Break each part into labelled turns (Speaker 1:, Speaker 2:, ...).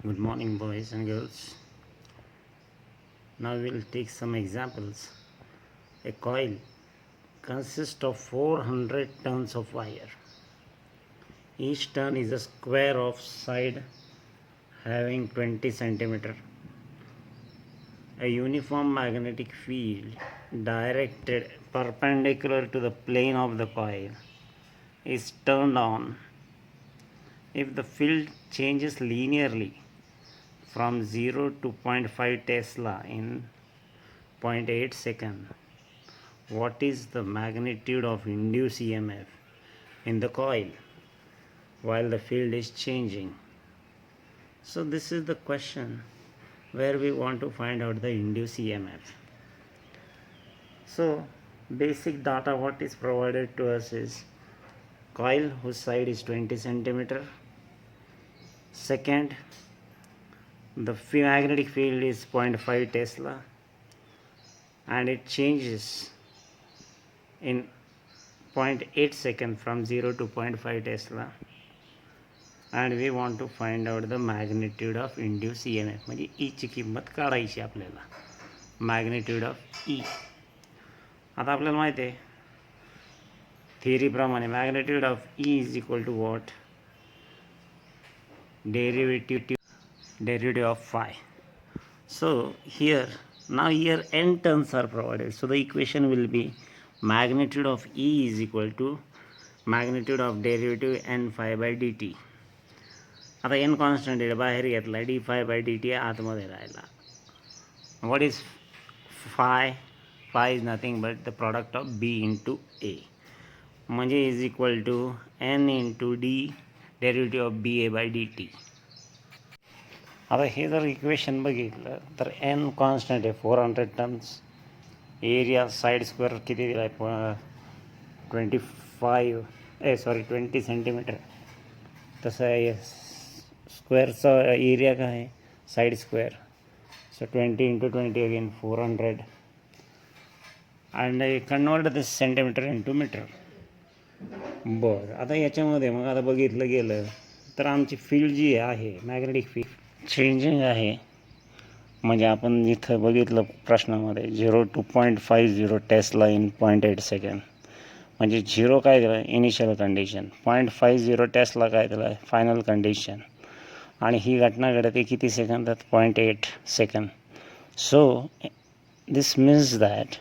Speaker 1: Good morning, boys and girls. Now we'll take some examples. A coil consists of 400 turns of wire. Each turn is a square of side having 20 centimeter. A uniform magnetic field directed perpendicular to the plane of the coil is turned on if the field changes linearly from 0 to 0.5 Tesla in 0.8 second. What is the magnitude of induced EMF in the coil while the field is changing? So this is the question where we want to find out the induced EMF. So basic data what is provided to us is coil whose side is 20 centimeter. Second, the magnetic field is 0.5 Tesla and it changes in 0.8 second from 0 to 0.5 Tesla, and we want to find out the magnitude of induced EMF. म्हणजे ईची किंमत काढायची आपल्याला, magnitude of E. आता आपल्याला माहिती आहे थिअरीप्रमाणे magnitude of E is equal to what, derivative of phi. So here n turns are provided, so the equation will be magnitude of E is equal to magnitude of derivative n phi by dt. आता n constant आहे बाहेर घेतला, D phi by D T आतमध्ये राहिला. What is phi is nothing but the product of B into A, म्हणजे is equal to N into D derivative of B A by D T. आता हे जर equation बघितलं तर N constant आहे 400 tonnes. Area side square किती दिला आहे 20 सेंटीमीटर. तसं आहे स्क्वेअरचा एरिया काय आहे side square, so 20 into 20 again 400 and convert this centimetre into metre. बरं, आता याच्यामध्ये मग आता बघितलं गेलं तर आमची फील्ड जी आहे मॅग्नेटिक फील्ड चेंजिंग आहे. म्हणजे आपण इथं बघितलं प्रश्नामध्ये 0 टू 0.50 टेस्ला इन 0.8 सेकंड. म्हणजे 0 काय दिलं इनिशियल कंडिशन, 0.50 टेस्ला काय दिलं आहे फायनल कंडिशन, आणि ही घटना घडते किती सेकंदात 0.8 second. So this means that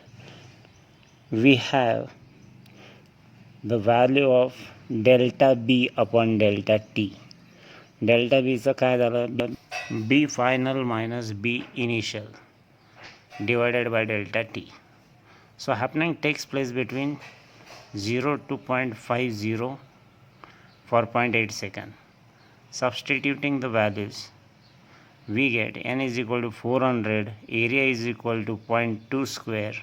Speaker 1: we have the value of delta B upon delta T. Delta बीचं काय झालं, B final minus B initial divided by delta t. So happening takes place between 0 to 0.50 for 0.8 second. Substituting the values, we get n is equal to 400, area is equal to 0.2 square,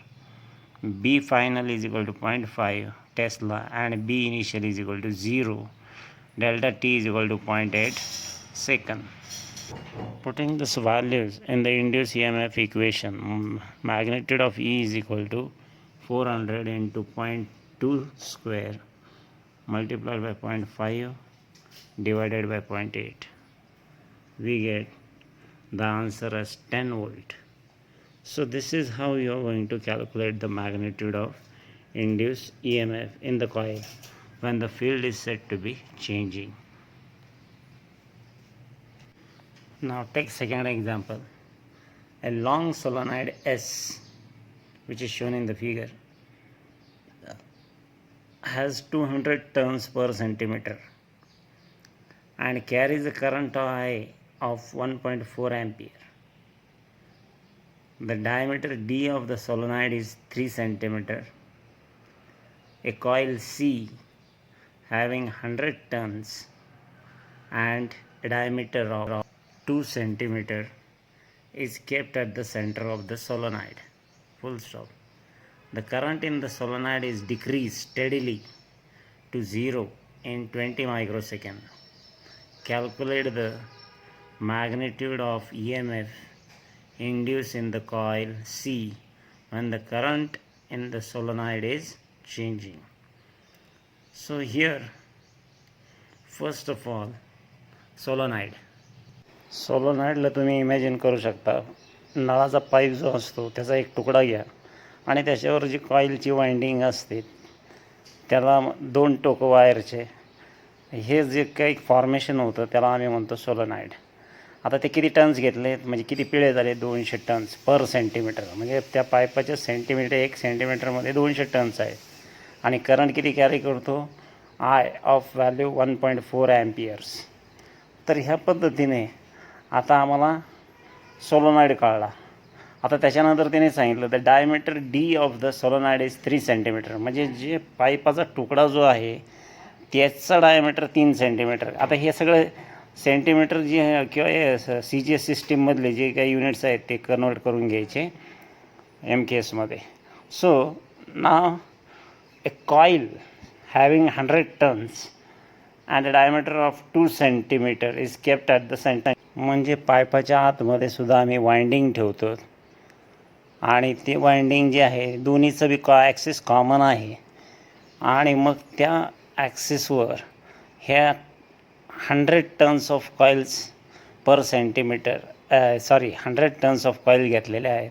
Speaker 1: b final is equal to 0.5 Tesla, and b initial is equal to 0, delta t is equal to 0.8 second. Putting these values in the induced EMF equation, magnitude of E is equal to 400 into 0.2 square multiplied by 0.5 divided by 0.8. We get the answer as 10 volt. So this is how you are going to calculate the magnitude of induced EMF in the coil when the field is said to be changing. Now take second example. A long solenoid S, which is shown in the figure, has 200 turns per centimeter and carries a current I of 1.4 ampere. The diameter D of the solenoid is 3 centimeter. A coil C having 100 turns and a diameter of 2 centimeter is kept at the center of the solenoid. Full stop. The current in the solenoid is decreased steadily to 0 in 20 microseconds. Calculate the magnitude of EMF induced in the coil C when the current in the solenoid is changing. So here, first of all, solenoid. सोलोनाईडला तुम्ही imagine करू शकता, नळाचा pipe जो असतो त्याचा एक तुकडा घ्या आणि त्याच्यावर जी कॉईलची वाइंडिंग असते त्याला 2 टोकं वायरचे, हे जे काही फॉर्मेशन होतं त्याला आम्ही म्हणतो सोलोनाईड. आता ते किती टन्स घेतले, म्हणजे किती पिळे झाले, 200 टन्स पर सेंटीमीटर. म्हणजे त्या पाईपाच्या सेंटीमीटर 1 सेंटीमीटरमध्ये 200 टन्स आहे. आणि करंट किती कॅरी करतो, आय ऑफ व्हॅल्यू 1.4 ॲम्पियर्स. तर ह्या पद्धतीने आता आम्हाला सोलोनाईड कळला. आता त्याच्यानंतर त्याने सांगितलं the diameter D of the solenoid is 3 centimetre. म्हणजे जे पाईपाचा तुकडा जो आहे त्याचा डायमीटर 3 सेंटीमीटर. आता हे सगळं सेंटीमीटर जे किंवा CGS सिस्टीममधले जे काही युनिट्स आहेत ते कन्वर्ट करून घ्यायचे MKSमध्ये. So now a coil having 100 turns and a diameter of 2 centimetre is kept at the centre. म्हणजे पाईपाच्या आतमध्ये सुद्धा आम्ही वाइंडिंग ठेवतो आणि ते वाइंडिंग जे आहे दोन्हीचं बी ॲक्सिस कॉमन आहे. आणि मग त्या ॲक्सिसवर ह्या 100 tons of coils per centimetre 100 tons of coil घेतलेले आहेत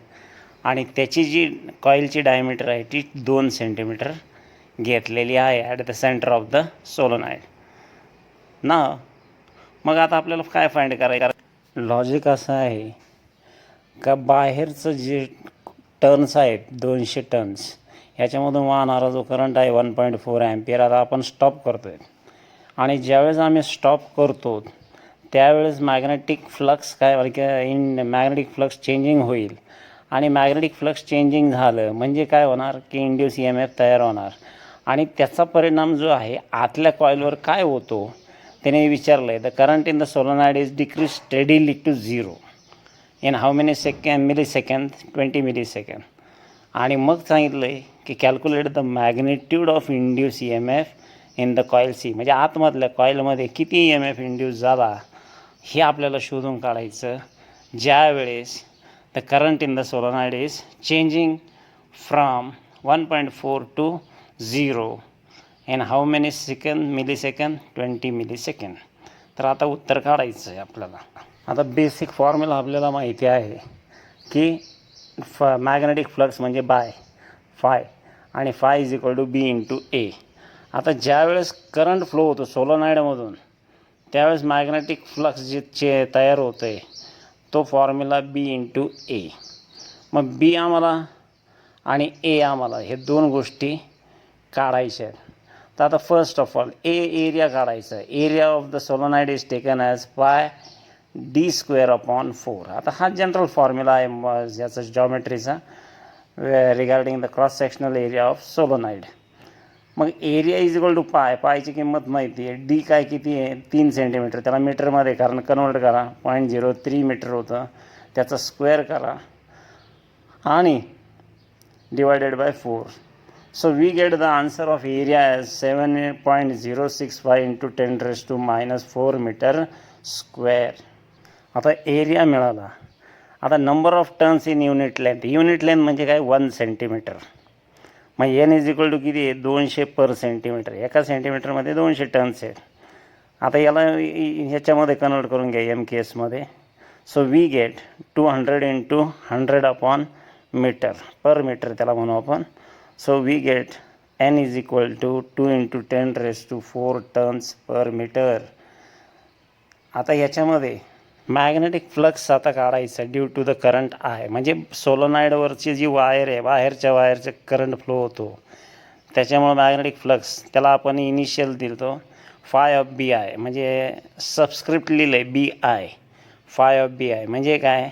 Speaker 1: आणि त्याची जी कॉईलची डायमीटर आहे ती 2 सेंटीमीटर घेतलेली आहे at the centre of the solenoid. ना मग आता आपल्याला काय फाइंड करायचं, लॉजिक असं आहे का बाहेरचं जे टर्न्स आहेत 200 टन्स ह्याच्यामधून वाहणारा जो करंट आहे 1.4 ॲम्पियर. आता आपण स्टॉप करतो आहे आणि ज्यावेळेस आम्ही स्टॉप करतो त्यावेळेस magnetic flux magnetic flux changing होईल. आणि मॅग्नेटिक फ्लक्स चेंजिंग झालं म्हणजे काय होणार की इंड्यूस EMF तयार होणार. आणि त्याचा परिणाम जो आहे आतल्या कॉईलवर काय होतो त्याने विचारलं आहे. The current in the solenoid is decrease steadily to 0 in how many millisecond 20 millisecond. आणि मग सांगितलं आहे की calculate the magnitude of induce EMF in the coil C. म्हणजे आतमधल्या कॉईलमध्ये किती EMF इंड्यूस झाला हे आपल्याला शोधून काढायचं ज्यावेळेस the current in the solenoid is changing from 1.4 to 0 in how many millisecond 20 millisecond. तर आता उत्तर काढायचं आहे आपल्याला. आता बेसिक फॉर्म्युला आपल्याला माहिती आहे की मॅग्नेटिक फ्लक्स म्हणजे फाय आणि phi is equal to B into A. आता ज्यावेळेस करंट फ्लो होतो सोलोनाईडमधून त्यावेळेस मॅग्नेटिक फ्लक्स जे तयार होतं आहे तो फॉर्म्युला B इंटू A. मग B आम्हाला आणि A आम्हाला हे 2 गोष्टी काढायच्या आहेत. तर आता फर्स्ट ऑफ ऑल एरिया काढायचा आहे. Area of the solenoid is taken as πd²/4. आता हा जनरल फॉर्म्युला आहे याचा जॉमेट्रीचा regarding the cross sectional area of solenoid. मग एरिया इज इक्वल टू पायची किंमत माहिती आहे. डी काय किती आहे 3 सेंटीमीटर. त्याला मीटरमध्ये कारण कन्वर्ट करा 0.03 मीटर होतं त्याचा स्क्वेअर करा आणि divided by 4. So we get the answer of area as 7.065 into 10⁻⁻4 metre square. आता एरिया मिळाला. आता number of turns in unit length म्हणजे काय 1 सेंटीमीटर. मग N इज इक्वल टू किती आहे 200 पर सेंटीमीटर. एका सेंटीमीटरमध्ये 200 टर्न्स आहेत. आता याला ह्याच्यामध्ये कन्वर्ट करून घ्या MKSमध्ये. So we get 200 into 100 metre per metre त्याला म्हणू आपण. So we get N is equal to 2 into 10⁻⁴ turns per metre. आता याच्यामध्ये मॅग्नेटिक फ्लक्स आता काढायचा ड्यू टू द करंट आहे. म्हणजे सोलोनाईडवरची जी वायर आहे बाहेरच्या वायरचे करंट फ्लो होतो त्याच्यामुळे मॅग्नेटिक फ्लक्स त्याला आपण इनिशियल दिलतो फाय ऑफ BI. म्हणजे सबस्क्रिप्ट लिहिलं आहे BI फाय ऑफ BI म्हणजे काय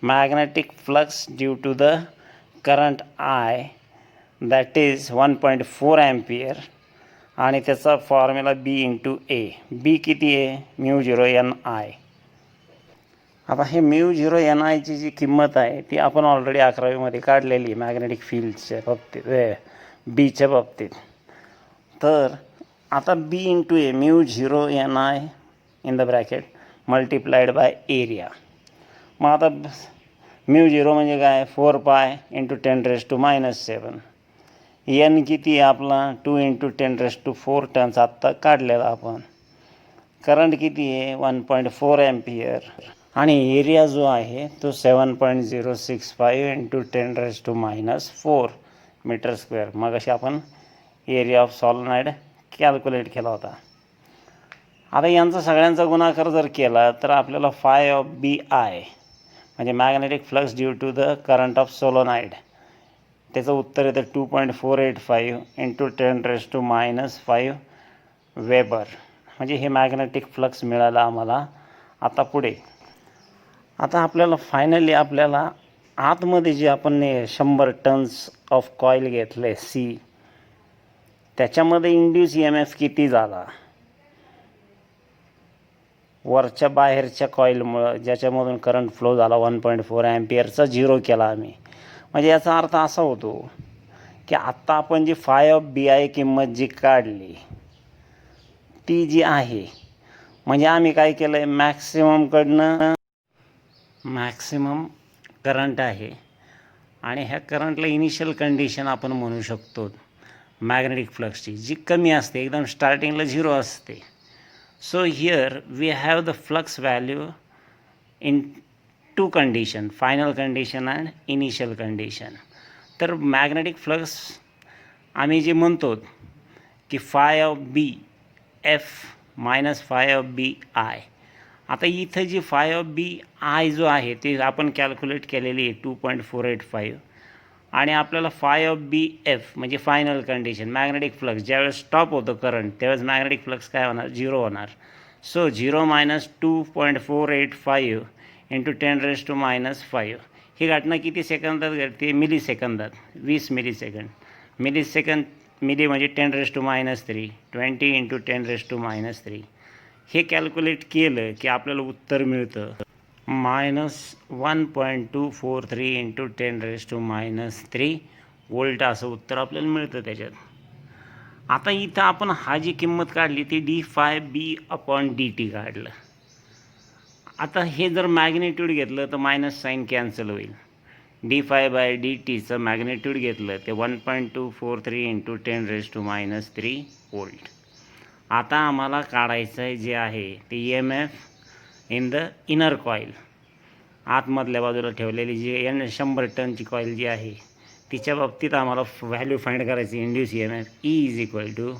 Speaker 1: magnetic flux due to the current I that is 1.4 ampere आणि त्याचा formula B into A. B किती आहे μ0NI. आता हे μ0NIची जी किंमत आहे ती आपण ऑलरेडी 11वीमध्ये काढलेली मॅग्नेटिक फील्डच्या बाबतीत Bच्या बाबतीत. तर आता B into A μ0NI in the bracket multiplied by area. मग आता μ0 म्हणजे काय 4π इंटू 10⁻⁻⁷. N किती आहे आपला 2 इंटू 10⁻⁴ टन्स आत्ता काढलेला आपण. करंट किती आहे 1.4 ॲम्पियर आणि एरिया जो आहे तो 7.065 इंटू 10⁻⁻⁴ मीटर स्क्वेअर. मग अशी आपण एरिया ऑफ सॉलिनॉइड कॅल्क्युलेट केला होता. आता यांचा सगळ्यांचा गुणाकार जर केला तर आपल्याला फाय ऑफ बी आय म्हणजे magnetic flux due to the current of solenoid, त्याचं उत्तर येतं 2.485 इंटू 10⁻⁻⁵ वेबर. म्हणजे हे मॅग्नेटिक फ्लक्स मिळालं आम्हाला. आता पुढे आता आपल्याला फायनली आपल्याला आतमध्ये जे आपण 100 टन्स ऑफ कॉईल घेतले सी, त्याच्यामध्ये इंड्यूस ई एम एफ किती झाला वरच्या बाहेरच्या कॉईलमुळं, ज्याच्यामधून करंट फ्लो झाला 1.4 ॲम्पियरचा, 0 केला आम्ही. म्हणजे याचा अर्थ असा होतो की आत्ता आपण जी फाय ऑफ बी आय किंमत जी काढली ती जी आहे, म्हणजे आम्ही काय केलं आहे, मॅक्सिमम करंट आहे आणि ह्या करंटला इनिशियल कंडिशन आपण म्हणू शकतो मॅग्नेटिक फ्लक्सची, जी कमी असते, एकदम स्टार्टिंगला 0 असते. So here we have the flux value in two condition, final condition and initial condition. तर मॅग्नेटिक फ्लक्स आम्ही जे म्हणतो की phi of B F minus phi of B I. आता इथं जी फाय ऑफ बी आय जो आहे ते आपण कॅल्क्युलेट केलेली आहे 2.485 आणि आपल्याला फाय ऑफ बी एफ म्हणजे फायनल कंडिशन मॅग्नेटिक फ्लक्स ज्यावेळेस स्टॉप होतं करंट त्यावेळेस मॅग्नेटिक फ्लक्स काय होणार, 0 होणार. So 0 minus 2.485 into 10⁻⁵. ही घटना किती सेकंदात घडते, मिली सेकंदात, 20 मिलीसेकंद. मिली म्हणजे 10⁻³ 20 इंटू 10⁻³ हे कॅल्क्युलेट केलं की आपल्याला उत्तर मिळतं -1.243 इंटू 10⁻³ वोल्ट असं उत्तर आपल्याला मिळतं त्याच्यात. आता इथं आपण हा जी किंमत काढली ती d∅b/dt काढलं. आता हे जर मॅग्नेट्यूड घेतलं तर मायनस साईन कॅन्सल होईल. d∅/dtचं मॅग्नेट्यूड घेतलं ते 1.243 इंटू 10⁻³ वोल्ट. आता आम्हाला काढायचं आहे जे आहे ते E M F in the inner coil, आतमधल्या बाजूला ठेवलेली जी 100 टनची कॉईल जी आहे तिच्या बाबतीत आम्हाला व्हॅल्यू फाइंड करायची induce E M F. E is equal to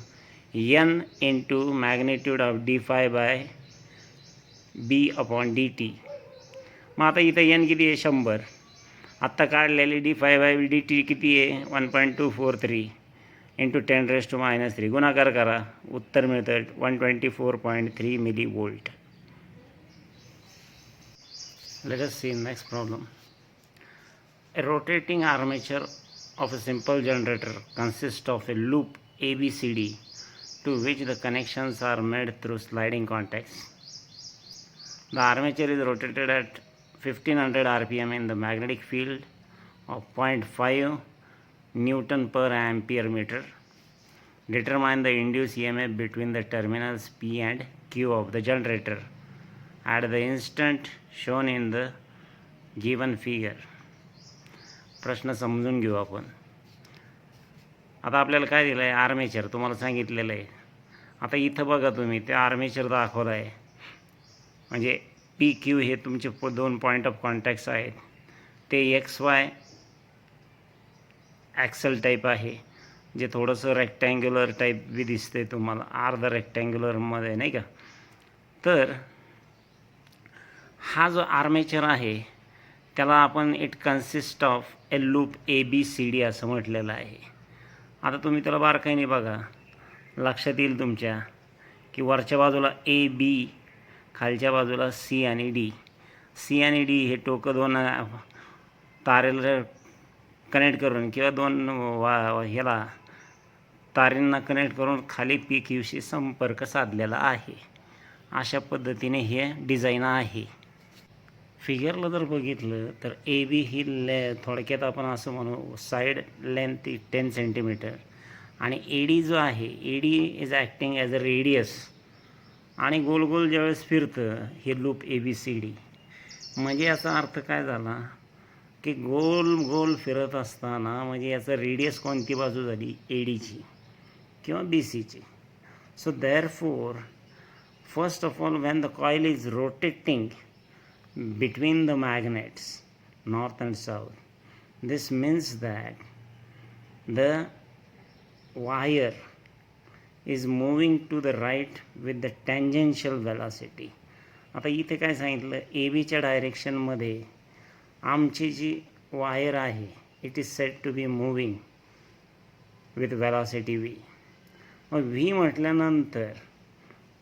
Speaker 1: N into magnitude of d∅/b/dt. मग आता इथं एन किती आहे, 100. आत्ता काढलेली d∅/dt किती आहे, 1.243 इंटू 10⁻³ गुणाकार करा, उत्तर मिळतं 124.3 millivolt. Let us see next problem. A rotating armature of a simple generator consists of a loop ABCD to which the connections are made through sliding contacts. The armature is rotated at 1500 rpm in the magnetic field of 0.5 Newton per ampere meter. Determine the induced EMF between the terminals P and Q of the generator at the instant shown in the given figure. प्रश्न समजून घेऊ आपण. आता आपल्याला काय दिलं आहे, armature तुम्हाला सांगितलेलं आहे. आता इथं बघा तुम्ही ते आर्मेचर दाखवलं आहे, म्हणजे पी क्यू हे तुमचे 2 पॉईंट ऑफ कॉन्टॅक्ट्स आहेत. ते XY ॲक्सल टाईप आहे, जे थोडंसं रेक्टँग्युलर टाईप बी दिसते तुम्हाला, अर्ध रेक्टँग्युलरमध्ये नाही का. तर हा जो आर्मेचर आहे त्याला आपण it consist of A loop ABCD असं म्हटलेलं आहे. आता तुम्ही त्याला बारकाईने बघा, लक्षात येईल तुमच्या की वरच्या बाजूला AB, खालच्या बाजूला C आणि D. C आणि D हे टोकं 2 तारेला कनेक्ट करून किंवा 2 ह्याला तारेंना कनेक्ट करून खाली PQशी संपर्क साधलेला आहे. अशा पद्धतीने हे डिझाईन आहे. फिगरला जर बघितलं तर AB ही थोडक्यात आपण असं म्हणू साईड लेंथ 10 सेंटीमीटर आणि AD जो आहे AD is acting as a radius आणि गोल गोल ज्यावेळेस फिरतं हे लूप ABCD. म्हणजे याचा अर्थ काय झाला की गोल गोल फिरत असताना म्हणजे याचा रेडियस कोणती बाजू झाली, ADची किंवा BCची. So therefore first of all when the coil is rotating between the magnets, north and south. This means that the wire is moving to the right with the tangential velocity. आता इथे काय सांगितलं, ए बीच्या डायरेक्शनमध्ये आमची जी वायर आहे it is set to be moving with velocity V. मग व्ही म्हटल्यानंतर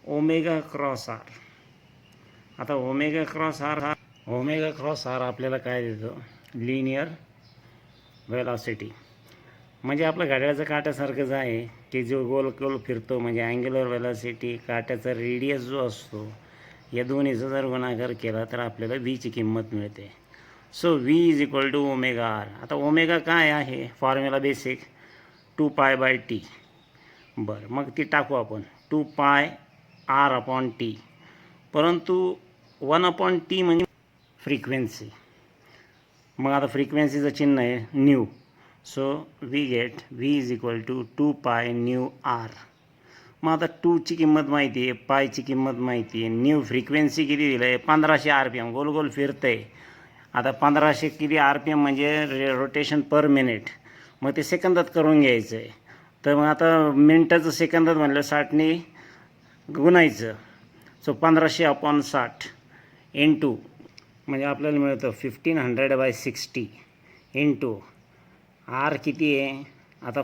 Speaker 1: ओमेगा क्रॉस आर. आता ओमेगा क्रॉस आर आपल्याला काय देतो, लिनियर वेलॉसिटी. म्हणजे आपलं घड्याळाचं काट्यासारखंच आहे की जो गोल गोल फिरतो, म्हणजे अँग्युलर वेलॉसिटी, काट्याचा रेडियस जो असतो, या दोन्हीचा जर गुणाकार केला तर आपल्याला व्हीची किंमत मिळते. So V is equal to omega R. आता ओमेगा काय आहे, फॉर्म्युला बेसिक 2π/t. बरं, मग ती टाकू आपण 2πr/t. परंतु 1/t म्हणजे फ्रिक्वेन्सी. मग आता फ्रिक्वेन्सीचं चिन्ह आहे nu. So we get V is equal to 2π/r. मग आता 2ची किंमत माहिती आहे, पायची किंमत माहिती आहे, न्यू फ्रिक्वेन्सी किती दिलं आहे, 1500 RPM, गोल गोल फिरतं आहे. आता 1500 किती RPM म्हणजे रोटेशन पर मिनिट. मग ते सेकंदात करून घ्यायचं आहे. तर मग आता मिनटाचं सेकंदात म्हणलं 60ने गुणायचं. सो 1500/60 इंटू म्हणजे आपल्याला मिळतं 1500/60 इंटू आर किती आहे, आता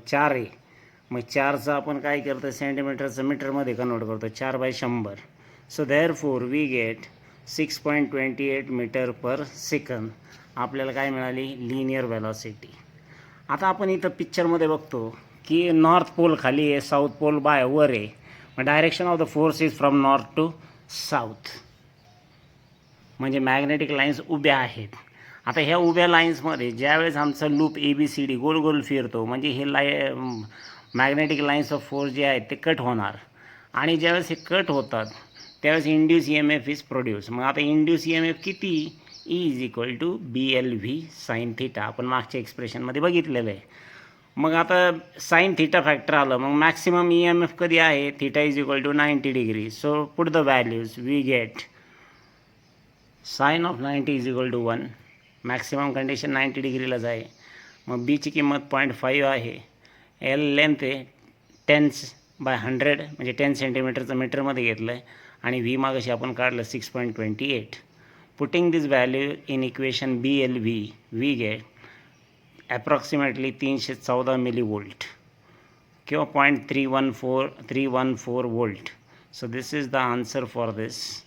Speaker 1: 4 आहे. मग 4चं आपण काय करतो, सेंटीमीटरचं मीटरमध्ये कन्वर्ट करतो, 4/100. So therefore we get 6.28 metre per second. आपल्याला काय मिळाली, लिनियर वेलॉसिटी. आता आपण इथं पिक्चरमध्ये बघतो की नॉर्थ पोल खाली आहे, साऊथ पोल वर आहे. मग direction of the force is from north to south. म्हणजे मॅग्नेटिक लाईन्स उभ्या आहेत. आता ह्या उभ्या लाईन्समध्ये ज्यावेळेस आमचा लूप ABCD गोल गोल फिरतो, म्हणजे हे मॅग्नेटिक लाईन्स ऑफ फोर्स जे आहेत ते कट होणार. आणि ज्यावेळेस हे कट होतात त्यावेळेस इंड्यूस EMF इज प्रोड्यूस. मग आता इंड्यूस EMF किती, E is equal to BLV sine theta. आपण मागच्या एक्सप्रेशनमध्ये बघितलेलं आहे. मग आता साईन थिटा फॅक्टर आलं, मग मॅक्सिमम EMF कधी आहे, theta is equal to 90 degree. So put the values, we get sine of 90 is equal to 1. Maximum condition 90 डिग्रीलाच आहे. मग बीची किंमत 0.5 आहे. एल लेंथ आहे 10/100 म्हणजे 10 सेंटीमीटरचं मीटरमध्ये घेतलं आहे. आणि व्ही मागाशी आपण काढलं 6.28. Putting this value in equation BLV we get approximately 314 millivolt किंवा 0.314 volt. So this is the answer for this.